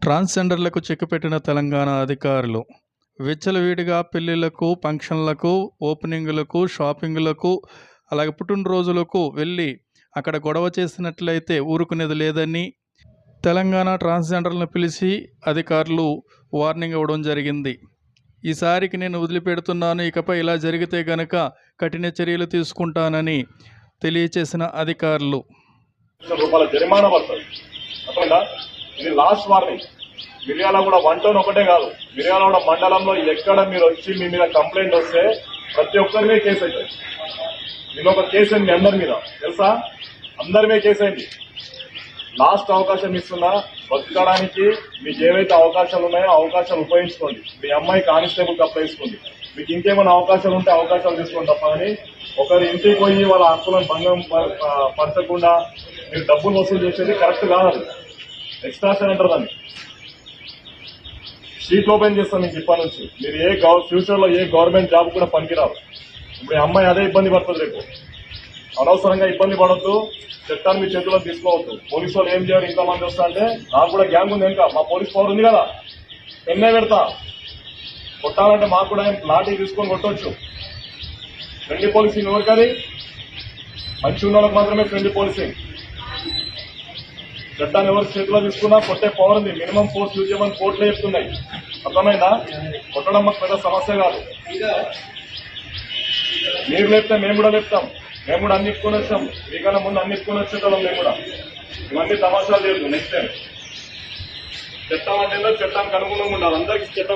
ట్రాన్స్‌జెండర్‌లకు check Telangana అధికారులు. విచ్చలవిడిగా పెళ్లిళ్లకు, ఫంక్షన్‌లకు, ఓపెనింగులకు, షాపింగులకు, అలాగే పుట్టినరోజులకు వెళ్లి అక్కడ గొడవ చేసినట్లయితే ఊరుకునేది లేదని తెలంగాణ ట్రాన్స్‌జెండర్‌లను పిలిచి అధికారులు వార్నింగ్ ఇవ్వడం జరిగింది. ఈసారికి నేను వదిలిపెడుతున్నాను, ఇకపై ఇలా జరిగితే గనక కఠిన చర్యలు తీసుకుంటానని తెలియచేసిన అధికారులు. రూపాయల జరిమానా పడుతుంది. అర్థమైందా? ఇది లాస్ట్ వార్నింగ్. మిర్యాలగూడ 1 టౌన్ ఒకటే కాదు, మిర్యాలగూడ మండలంలో ఎక్కడ మీరు వచ్చి మీ మీద కంప్లైంట్ వస్తే ప్రతి ఒక్కరి మీద కేసు అవుతుంది. నేను ఒక కేసు అయింది మీ అందరి మీద, తెలుసా? అందరి మీద కేసు అయింది. లాస్ట్ అవకాశం ఇస్తున్నా, బతకడానికి మీకు ఏవైతే అవకాశాలు ఉన్నాయో అవకాశాలు ఉపయోగించుకోండి. మీ అమ్మాయి కానిస్టేబుల్కి అప్లై చేసుకోండి. మీకు ఇంకేమైనా అవకాశాలు ఉంటే అవకాశాలు తీసుకోండి తప్ప అని ఒకరి ఇంటికి పోయి వాళ్ళ హక్కులను భంగం పరచకుండా మీరు డబ్బులు వసూలు చేసేది కరెక్ట్ కాదు. ఎక్స్ట్రాషన్ అంటారు దాన్ని. షీట్ ఓపెన్ చేస్తాం మీకు ఇప్పటి నుంచి. మీరు ఫ్యూచర్ లో ఏ గవర్నమెంట్ జాబ్ కూడా పనికిరావు. ఇప్పుడు అమ్మాయి అదే ఇబ్బంది పడుతుంది. రేపు అనవసరంగా ఇబ్బంది పడద్దు, చట్టాన్ని మీ చేతుల్లో తీసుకోవద్దు. పోలీసు వాళ్ళు ఏం చేయరు, ఇంతమంది వస్తా అంటే నాకు కూడా గ్యాంగ్ ఉంది. ఇంకా మా పోలీస్ పవర్ ఉంది కదా, పెన్నే పెడతా. కొట్టాలంటే మాకు కూడా లాఠీ తీసుకొని కొట్టవచ్చు. Friendly policing ఎవరికది? మంచి ఉన్న వాళ్ళకి మాత్రమే ఫ్రెండ్లీ పోలీసింగ్. చట్టాన్ని ఎవరు చేతిలో తీసుకున్నా కొట్టే పవర్ ఉంది. మినిమం ఫోర్స్ యూజ్ చేయమని కోర్టులో చెప్తున్నాయి. అర్థమైందా? కొట్టడం మాకు పెద్ద సమస్య కాదు. మీరు లేపితే మేము కూడా లేపుతాం. మేము కూడా అన్నిప్పుకొని వచ్చాం. మీకన్నా ముందు అన్నిప్పుకొని వచ్చేటోళ్ళం మేము కూడా. ఇవన్నీ తమాషాలు లేదు. నెక్స్ట్ టైం చట్టం అంటే చట్టానికి అనుగుణంగా ఉండాలి. అందరికీ చట్టం